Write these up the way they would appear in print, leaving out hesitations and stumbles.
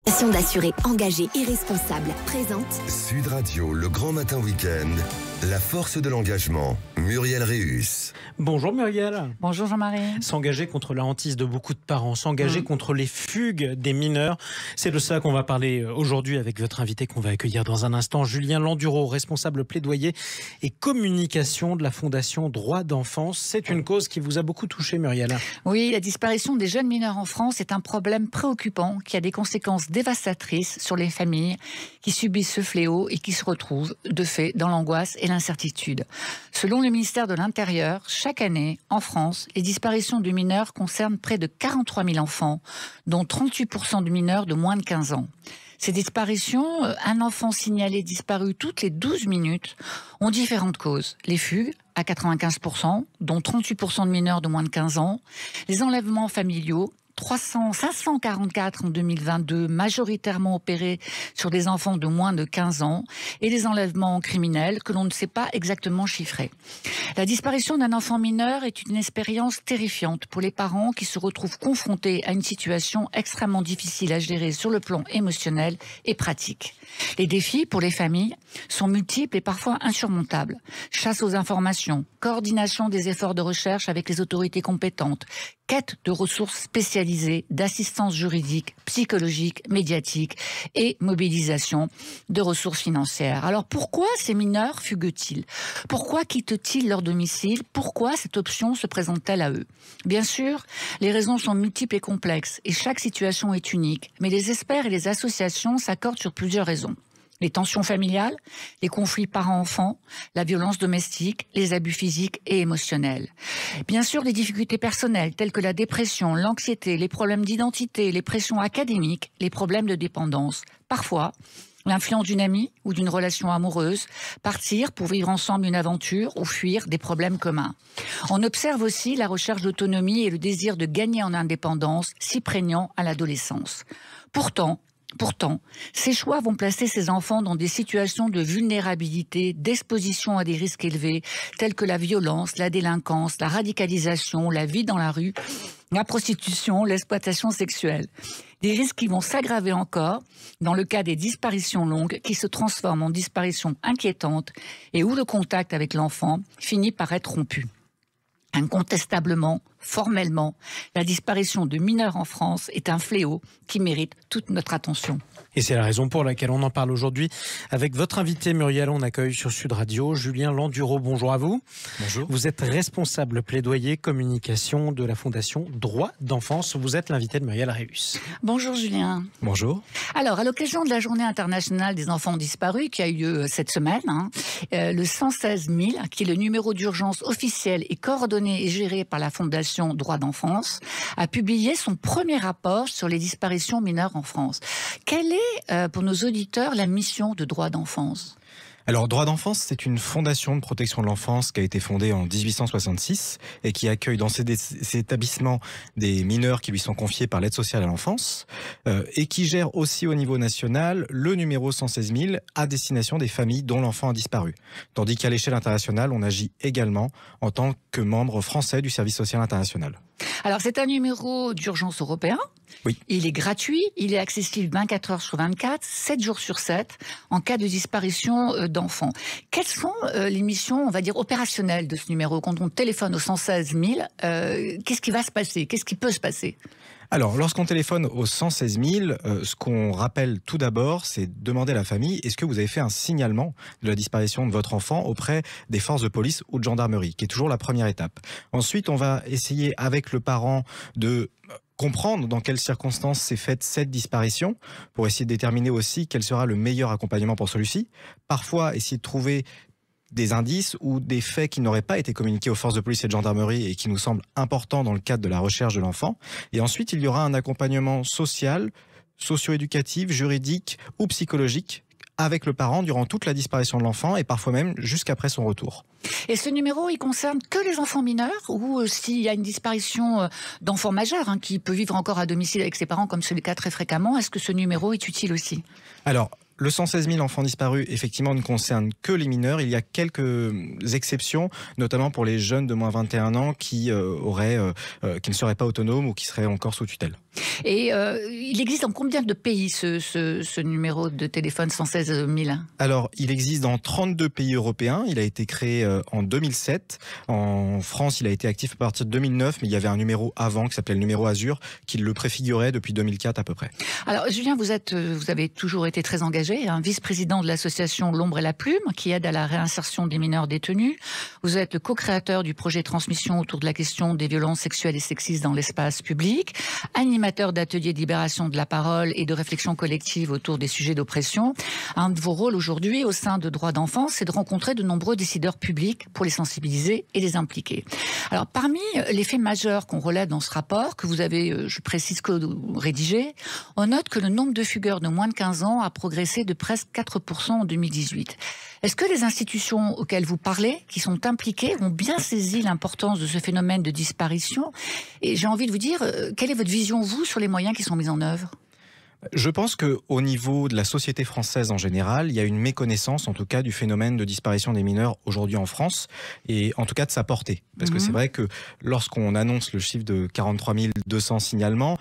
D'assurer engagé et responsable présente Sud Radio, le grand matin week-end, la force de l'engagement, Muriel Réus. Bonjour Muriel. Bonjour Jean-Marie. S'engager contre la hantise de beaucoup de parents, s'engager contre les fugues des mineurs, c'est de ça qu'on va parler aujourd'hui avec votre invité qu'on va accueillir dans un instant, Julien Landuro, responsable plaidoyer et communication de la Fondation Droits d'Enfance. C'est une cause qui vous a beaucoup touché Muriel. Oui, la disparition des jeunes mineurs en France est un problème préoccupant qui a des conséquences dévastatrices sur les familles qui subissent ce fléau et qui se retrouvent de fait dans l'angoisse et l'incertitude. Selon le ministère de l'Intérieur, chaque année, en France, les disparitions de mineurs concernent près de 43 000 enfants, dont 38% de mineurs de moins de 15 ans. Ces disparitions, un enfant signalé disparu toutes les 12 minutes, ont différentes causes. Les fugues, à 95%, dont 38% de mineurs de moins de 15 ans. Les enlèvements familiaux, 544 en 2022, majoritairement opérés sur des enfants de moins de 15 ans, et des enlèvements criminels que l'on ne sait pas exactement chiffrer. La disparition d'un enfant mineur est une expérience terrifiante pour les parents qui se retrouvent confrontés à une situation extrêmement difficile à gérer sur le plan émotionnel et pratique. Les défis pour les familles sont multiples et parfois insurmontables. Chasse aux informations, coordination des efforts de recherche avec les autorités compétentes, quête de ressources spécialisées, d'assistance juridique, psychologique, médiatique et mobilisation de ressources financières. Alors pourquoi ces mineurs fuguent-ils? Pourquoi quittent-ils leur domicile? Pourquoi cette option se présente-t-elle à eux? Bien sûr, les raisons sont multiples et complexes et chaque situation est unique, mais les experts et les associations s'accordent sur plusieurs raisons. Les tensions familiales, les conflits parents-enfants, la violence domestique, les abus physiques et émotionnels. Bien sûr, les difficultés personnelles telles que la dépression, l'anxiété, les problèmes d'identité, les pressions académiques, les problèmes de dépendance. Parfois, l'influence d'une amie ou d'une relation amoureuse, partir pour vivre ensemble une aventure ou fuir des problèmes communs. On observe aussi la recherche d'autonomie et le désir de gagner en indépendance, si prégnant à l'adolescence. Pourtant, ces choix vont placer ces enfants dans des situations de vulnérabilité, d'exposition à des risques élevés, tels que la violence, la délinquance, la radicalisation, la vie dans la rue, la prostitution, l'exploitation sexuelle. Des risques qui vont s'aggraver encore dans le cas des disparitions longues qui se transforment en disparitions inquiétantes et où le contact avec l'enfant finit par être rompu. Incontestablement, formellement, la disparition de mineurs en France est un fléau qui mérite toute notre attention. Et c'est la raison pour laquelle on en parle aujourd'hui avec votre invité Muriel. On accueille sur Sud Radio Julien Landuro. Bonjour à vous. Bonjour. Vous êtes responsable plaidoyer communication de la Fondation Droits d'Enfance. Vous êtes l'invité de Muriel Réus. Bonjour Julien. Bonjour. Alors, à l'occasion de la Journée internationale des enfants disparus qui a eu lieu cette semaine, le 116 000, qui est le numéro d'urgence officiel et coordonné et géré par la Fondation Droits d'Enfance, a publié son premier rapport sur les disparitions mineures en France. Quelle est, pour nos auditeurs, la mission de Droits d'Enfance ? Alors, Droits d'Enfance, c'est une fondation de protection de l'enfance qui a été fondée en 1866 et qui accueille dans ses établissements des mineurs qui lui sont confiés par l'aide sociale à l'enfance et qui gère aussi au niveau national le numéro 116 000 à destination des familles dont l'enfant a disparu. Tandis qu'à l'échelle internationale, on agit également en tant que membre français du service social international. Alors, c'est un numéro d'urgence européen. Oui. Il est gratuit, il est accessible 24 heures sur 24, 7 jours sur 7, en cas de disparition d'enfants. Quelles sont les missions, on va dire, opérationnelles de ce numéro? Quand on téléphone au 116 000, qu'est-ce qui va se passer? Qu'est-ce qui peut se passer? Alors, lorsqu'on téléphone au 116 000, ce qu'on rappelle tout d'abord, c'est demander à la famille, est-ce que vous avez fait un signalement de la disparition de votre enfant auprès des forces de police ou de gendarmerie, qui est toujours la première étape. Ensuite, on va essayer avec le parent de comprendre dans quelles circonstances s'est faite cette disparition, pour essayer de déterminer aussi quel sera le meilleur accompagnement pour celui-ci. Parfois, essayer de trouver des indices ou des faits qui n'auraient pas été communiqués aux forces de police et de gendarmerie et qui nous semblent importants dans le cadre de la recherche de l'enfant. Et ensuite, il y aura un accompagnement social, socio-éducatif, juridique ou psychologique avec le parent durant toute la disparition de l'enfant et parfois même jusqu'après son retour. Et ce numéro, il concerne que les enfants mineurs ou s'il y a une disparition d'enfants majeurs qui peut vivre encore à domicile avec ses parents, comme c'est le cas très fréquemment, est-ce que ce numéro est utile aussi? Alors, le 116 000 enfants disparus, effectivement, ne concerne que les mineurs. Il y a quelques exceptions, notamment pour les jeunes de moins 21 ans qui ne seraient pas autonomes ou qui seraient encore sous tutelle. Et il existe dans combien de pays ce numéro de téléphone 116 000 ? Alors, il existe dans 32 pays européens. Il a été créé en 2007. En France, il a été actif à partir de 2009, mais il y avait un numéro avant qui s'appelait le numéro Azur, qui le préfigurait depuis 2004 à peu près. Alors, Julien, vous avez toujours été très engagé, vice-président de l'association L'Ombre et la Plume, qui aide à la réinsertion des mineurs détenus. Vous êtes le co-créateur du projet Transmission autour de la question des violences sexuelles et sexistes dans l'espace public, animateur d'ateliers de libération de la parole et de réflexion collective autour des sujets d'oppression. Un de vos rôles aujourd'hui au sein de Droits d'enfants, c'est de rencontrer de nombreux décideurs publics pour les sensibiliser et les impliquer. Alors, parmi les faits majeurs qu'on relève dans ce rapport, que vous avez, je précise, rédigé, on note que le nombre de fugueurs de moins de 15 ans a progressé de presque 4% en 2018. Est-ce que les institutions auxquelles vous parlez, qui sont impliquées, ont bien saisi l'importance de ce phénomène de disparition ? Et j'ai envie de vous dire, quelle est votre vision, vous, sur les moyens qui sont mis en œuvre ? Je pense qu'au niveau de la société française en général, il y a une méconnaissance, en tout cas, du phénomène de disparition des mineurs aujourd'hui en France, et en tout cas de sa portée. Parce que c'est vrai que lorsqu'on annonce le chiffre de 43 200 signalements,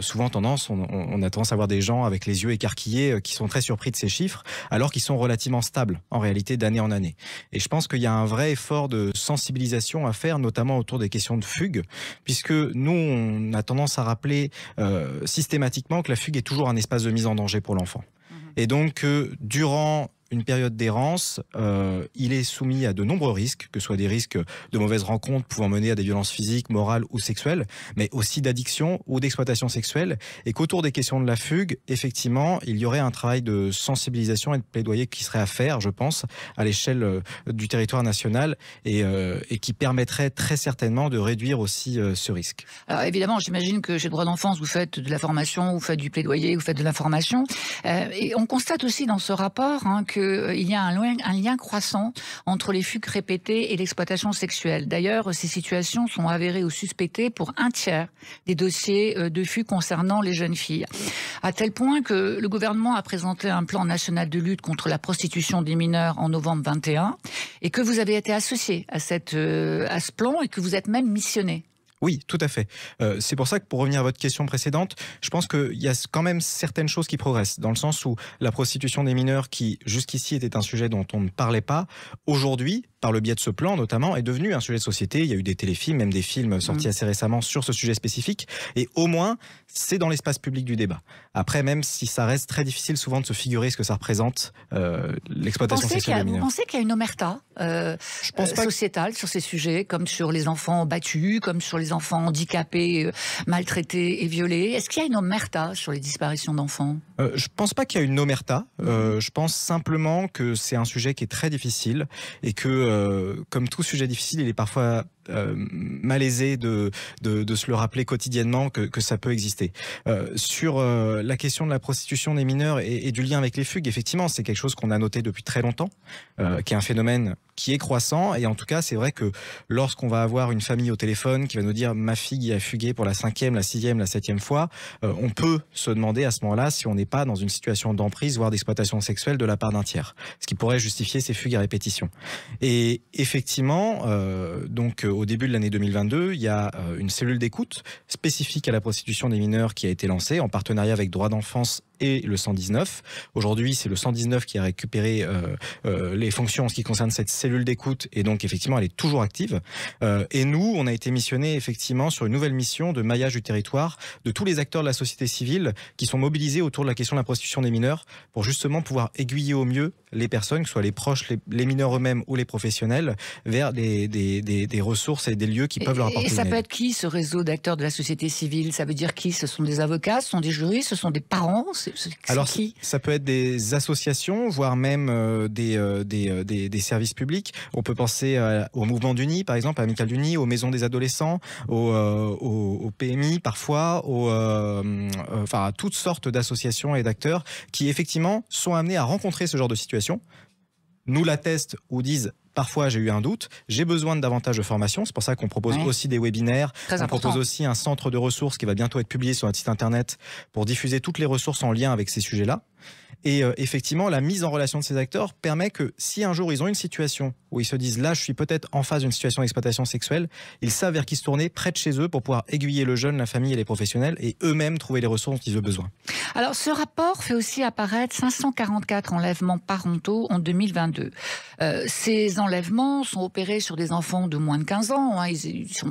souvent on a tendance à voir des gens avec les yeux écarquillés qui sont très surpris de ces chiffres, alors qu'ils sont relativement stables, en réalité, d'année en année. Et je pense qu'il y a un vrai effort de sensibilisation à faire, notamment autour des questions de fugue, puisque nous, on a tendance à rappeler systématiquement que la fugue est toujours un espace de mise en danger pour l'enfant. Et donc, durant une période d'errance, il est soumis à de nombreux risques, que ce soit des risques de mauvaises rencontres pouvant mener à des violences physiques, morales ou sexuelles, mais aussi d'addiction ou d'exploitation sexuelle, et qu'autour des questions de la fugue, effectivement, il y aurait un travail de sensibilisation et de plaidoyer qui serait à faire, je pense, à l'échelle du territoire national, et qui permettrait très certainement de réduire aussi ce risque. Alors évidemment, j'imagine que chez Droits d'enfance, vous faites de la formation, vous faites du plaidoyer, vous faites de l'information, et on constate aussi dans ce rapport qu'il y a un lien croissant entre les fugues répétées et l'exploitation sexuelle. D'ailleurs, ces situations sont avérées ou suspectées pour 1/3 des dossiers de fugue concernant les jeunes filles. À tel point que le gouvernement a présenté un plan national de lutte contre la prostitution des mineurs en novembre 2021, et que vous avez été associé à ce plan et que vous êtes même missionné. Oui, tout à fait. C'est pour ça que, pour revenir à votre question précédente, je pense qu'il y a quand même certaines choses qui progressent, dans le sens où la prostitution des mineurs, qui jusqu'ici était un sujet dont on ne parlait pas, aujourd'hui, par le biais de ce plan notamment, est devenu un sujet de société. Il y a eu des téléfilms, même des films sortis assez récemment sur ce sujet spécifique, et au moins, c'est dans l'espace public du débat. Après, même si ça reste très difficile souvent de se figurer ce que ça représente, l'exploitation sexuelle des mineurs. Vous pensez qu'il y a une omerta sociétale sur ces sujets, comme sur les enfants battus, comme sur les enfants handicapés, maltraités et violés? Est-ce qu'il y a une omerta sur les disparitions d'enfants? Je pense pas qu'il y a une omerta. Je pense simplement que c'est un sujet qui est très difficile, et que, comme tout sujet difficile, il est parfois malaisé de se le rappeler quotidiennement que ça peut exister. Sur la question de la prostitution des mineurs et du lien avec les fugues, effectivement, c'est quelque chose qu'on a noté depuis très longtemps, qui est un phénomène qui est croissant. Et en tout cas, c'est vrai que lorsqu'on va avoir une famille au téléphone qui va nous dire « ma fille a fugué pour la 5e, la 6e, la 7e fois », on peut se demander à ce moment-là si on n'est pas dans une situation d'emprise, voire d'exploitation sexuelle de la part d'un tiers, ce qui pourrait justifier ces fugues à répétition. Et effectivement, donc au début de l'année 2022, il y a une cellule d'écoute spécifique à la prostitution des mineurs qui a été lancée en partenariat avec Droits d'enfance et le 119. Aujourd'hui, c'est le 119 qui a récupéré les fonctions en ce qui concerne cette cellule d'écoute, et donc effectivement elle est toujours active. Et nous, on a été missionnés effectivement sur une nouvelle mission de maillage du territoire de tous les acteurs de la société civile qui sont mobilisés autour de la question de la prostitution des mineurs, pour justement pouvoir aiguiller au mieux les personnes, que ce soit les proches, les mineurs eux-mêmes ou les professionnels, vers des ressources et des lieux qui peuvent leur apporter. Et ça peut être qui, ce réseau d'acteurs de la société civile? Ça veut dire qui? Ce sont des avocats, ce sont des juristes, ce sont des parents? Alors, qui? Ça peut être des associations, voire même des services publics. On peut penser au Mouvement d'Uni, par exemple, à Amicale d'Uni, aux Maisons des Adolescents, au PMI parfois, enfin à toutes sortes d'associations et d'acteurs qui effectivement sont amenés à rencontrer ce genre de situation, nous l'attestent ou disent parfois j'ai eu un doute, j'ai besoin de davantage de formation. C'est pour ça qu'on propose aussi des webinaires. On propose aussi un centre de ressources qui va bientôt être publié sur notre site internet pour diffuser toutes les ressources en lien avec ces sujets-là. Et effectivement, la mise en relation de ces acteurs permet que si un jour ils ont une situation où ils se disent là je suis peut-être en face d'une situation d'exploitation sexuelle, ils savent vers qui se tourner près de chez eux pour pouvoir aiguiller le jeune, la famille et les professionnels et eux-mêmes trouver les ressources dont ils ont besoin. Alors ce rapport fait aussi apparaître 544 enlèvements parentaux en 2022. Ces enlèvements sont opérés sur des enfants de moins de 15 ans. Ils sont,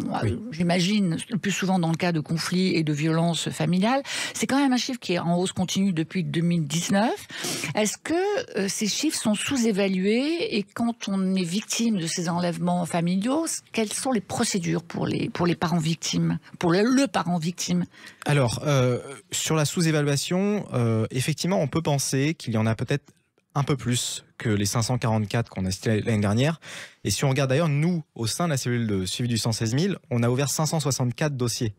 j'imagine, le plus souvent dans le cas de conflits et de violences familiales. C'est quand même un chiffre qui est en hausse continue depuis 2019. Est-ce que ces chiffres sont sous-évalués et quand on est victime de ces enlèvements familiaux, quelles sont les procédures pour les parents victimes, pour le parent victime? Alors, sur la sous-évaluation, effectivement, on peut penser qu'il y en a peut-être un peu plus que les 544 qu'on a cités l'année dernière. Et si on regarde d'ailleurs, nous, au sein de la cellule de suivi du 116 000, on a ouvert 564 dossiers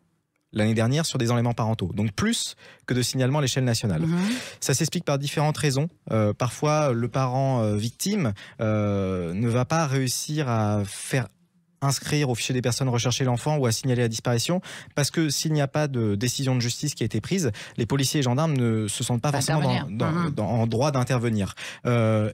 l'année dernière sur des enlèvements parentaux. Donc plus que de signalements à l'échelle nationale. Ça s'explique par différentes raisons. Parfois, le parent victime ne va pas réussir à faire inscrire au fichier des personnes recherchées l'enfant ou à signaler la disparition parce que s'il n'y a pas de décision de justice qui a été prise, les policiers et gendarmes ne se sentent pas forcément en droit d'intervenir.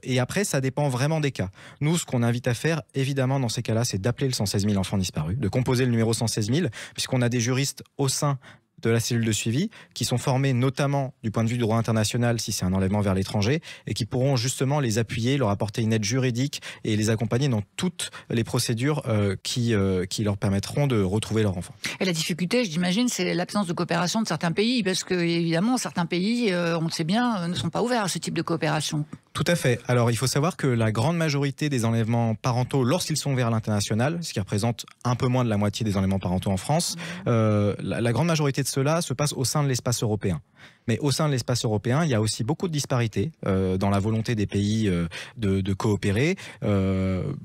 Et après, ça dépend vraiment des cas. Nous, ce qu'on invite à faire, évidemment, dans ces cas-là, c'est d'appeler le 116 000 enfants disparus, de composer le numéro 116 000, puisqu'on a des juristes au sein de la cellule de suivi, qui sont formés notamment du point de vue du droit international si c'est un enlèvement vers l'étranger, et qui pourront justement les appuyer, leur apporter une aide juridique et les accompagner dans toutes les procédures qui leur permettront de retrouver leur enfant. Et la difficulté, j'imagine, c'est l'absence de coopération de certains pays, parce que évidemment, certains pays, on le sait bien, ne sont pas ouverts à ce type de coopération. Tout à fait. Alors, il faut savoir que la grande majorité des enlèvements parentaux, lorsqu'ils sont vers l'international, ce qui représente un peu moins de la moitié des enlèvements parentaux en France, la grande majorité de cela se passe au sein de l'espace européen. Mais au sein de l'espace européen, il y a aussi beaucoup de disparités dans la volonté des pays de coopérer.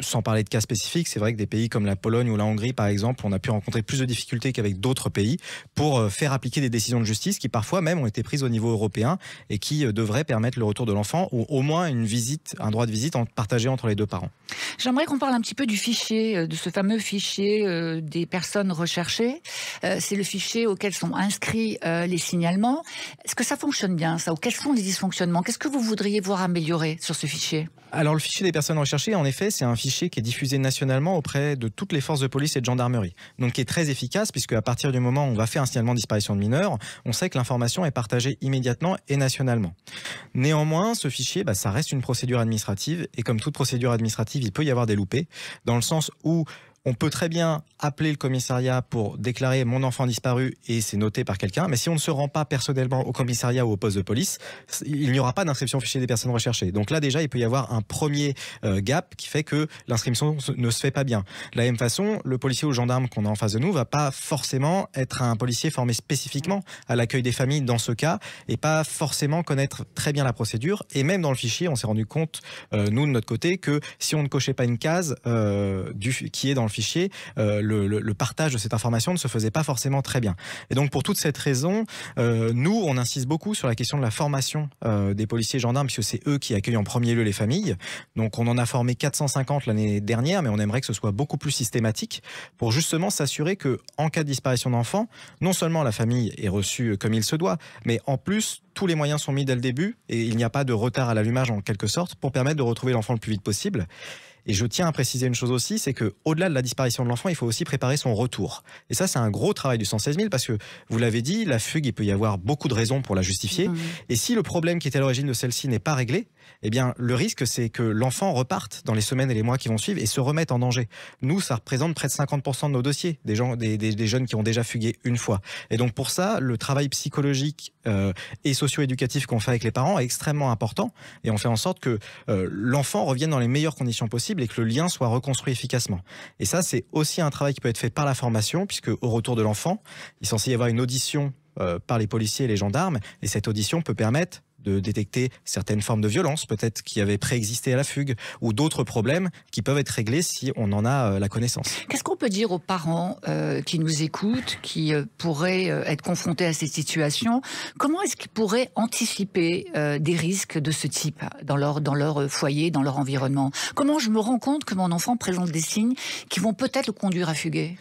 Sans parler de cas spécifiques, c'est vrai que des pays comme la Pologne ou la Hongrie, par exemple, on a pu rencontrer plus de difficultés qu'avec d'autres pays pour faire appliquer des décisions de justice qui parfois même ont été prises au niveau européen et qui devraient permettre le retour de l'enfant ou au moins un droit de visite partagé entre les deux parents. J'aimerais qu'on parle un petit peu du fichier, de ce fameux fichier des personnes recherchées. C'est le fichier auquel sont inscrits les signalements. Est-ce que ça fonctionne bien, ça, ou quels sont les dysfonctionnements? Qu'est-ce que vous voudriez voir améliorer sur ce fichier? Alors, le fichier des personnes recherchées, en effet, c'est un fichier qui est diffusé nationalement auprès de toutes les forces de police et de gendarmerie. Donc, qui est très efficace, puisque à partir du moment où on va faire un signalement de disparition de mineurs, on sait que l'information est partagée immédiatement et nationalement. Néanmoins, ce fichier, ça reste une procédure administrative, et comme toute procédure administrative, il peut y avoir des loupés, dans le sens où on peut très bien appeler le commissariat pour déclarer mon enfant disparu et c'est noté par quelqu'un, mais si on ne se rend pas personnellement au commissariat ou au poste de police, il n'y aura pas d'inscription au fichier des personnes recherchées. Donc là déjà, il peut y avoir un premier gap qui fait que l'inscription ne se fait pas bien. De la même façon, le policier ou le gendarme qu'on a en face de nous va pas forcément être un policier formé spécifiquement à l'accueil des familles dans ce cas et pas forcément connaître très bien la procédure. Et même dans le fichier, on s'est rendu compte, nous de notre côté, que si on ne cochait pas une case qui est dans le fichier, le partage de cette information ne se faisait pas forcément très bien. Et donc pour toute cette raison, nous on insiste beaucoup sur la question de la formation des policiers et gendarmes, puisque c'est eux qui accueillent en premier lieu les familles. Donc on en a formé 450 l'année dernière, mais on aimerait que ce soit beaucoup plus systématique pour justement s'assurer que en cas de disparition d'enfant, non seulement la famille est reçue comme il se doit, mais en plus tous les moyens sont mis dès le début et il n'y a pas de retard à l'allumage en quelque sorte pour permettre de retrouver l'enfant le plus vite possible. Et je tiens à préciser une chose aussi, c'est qu'au-delà de la disparition de l'enfant, il faut aussi préparer son retour. Et ça, c'est un gros travail du 116 000 parce que, vous l'avez dit, la fugue, il peut y avoir beaucoup de raisons pour la justifier. Et si le problème qui était à l'origine de celle-ci n'est pas réglé, eh bien, le risque, c'est que l'enfant reparte dans les semaines et les mois qui vont suivre et se remette en danger. Nous, ça représente près de 50% de nos dossiers, des jeunes qui ont déjà fugué une fois. Et donc, pour ça, le travail psychologique et socio-éducatif qu'on fait avec les parents est extrêmement important. Et on fait en sorte que l'enfant revienne dans les meilleures conditions possibles et que le lien soit reconstruit efficacement. Et ça, c'est aussi un travail qui peut être fait par la formation, puisque au retour de l'enfant, il est censé y avoir une audition par les policiers et les gendarmes, et cette audition peut permettre de détecter certaines formes de violence, peut-être qui avaient préexisté à la fugue, ou d'autres problèmes qui peuvent être réglés si on en a la connaissance. Qu'est-ce qu'on peut dire aux parents qui nous écoutent, qui pourraient être confrontés à cette situation? Comment est-ce qu'ils pourraient anticiper des risques de ce type dans leur foyer, dans leur environnement? Comment je me rends compte que mon enfant présente des signes qui vont peut-être le conduire à fuguer?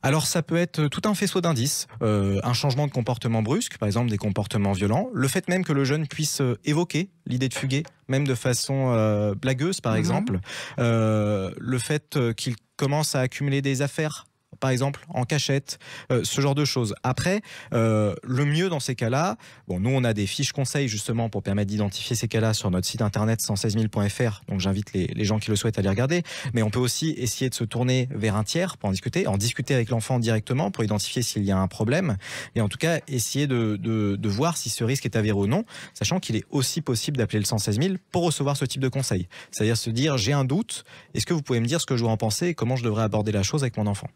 Alors ça peut être tout un faisceau d'indices, un changement de comportement brusque, par exemple des comportements violents, le fait même que le jeune puisse évoquer l'idée de fuguer, même de façon blagueuse par exemple, le fait qu'il commence à accumuler des affaires, par exemple en cachette, ce genre de choses. Après, le mieux dans ces cas-là, bon, nous on a des fiches conseils justement pour permettre d'identifier ces cas-là sur notre site internet 116 000.fr, donc j'invite les gens qui le souhaitent à les regarder, mais on peut aussi essayer de se tourner vers un tiers pour en discuter avec l'enfant directement pour identifier s'il y a un problème, et en tout cas essayer de voir si ce risque est avéré ou non, sachant qu'il est aussi possible d'appeler le 116 000 pour recevoir ce type de conseils, c'est-à-dire se dire j'ai un doute, est-ce que vous pouvez me dire ce que je dois en penser et comment je devrais aborder la chose avec mon enfant.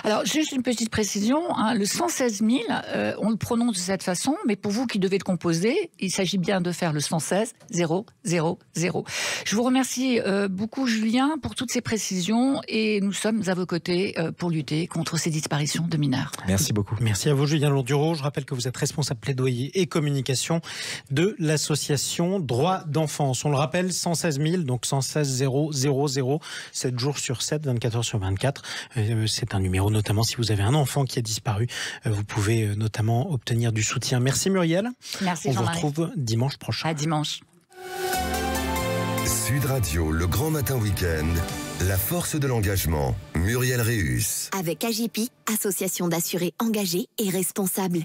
Alors, juste une petite précision, le 116 000, on le prononce de cette façon, mais pour vous qui devez le composer, il s'agit bien de faire le 116 000. Je vous remercie beaucoup, Julien, pour toutes ces précisions, et nous sommes à vos côtés pour lutter contre ces disparitions de mineurs. Merci beaucoup. Merci à vous, Julien Londureau. Je rappelle que vous êtes responsable plaidoyer et communication de l'association Droits d'Enfance. On le rappelle, 116 000, donc 116 000, 7 jours sur 7, 24 heures sur 24. C'est un numéro, notamment si vous avez un enfant qui a disparu, vous pouvez notamment obtenir du soutien. Merci Muriel. Merci On vous Jean-Marie. retrouve dimanche prochain. À dimanche. Sud Radio, le grand matin week-end, la force de l'engagement, Muriel Réus. Avec AJPI, association d'assurés engagés et responsables.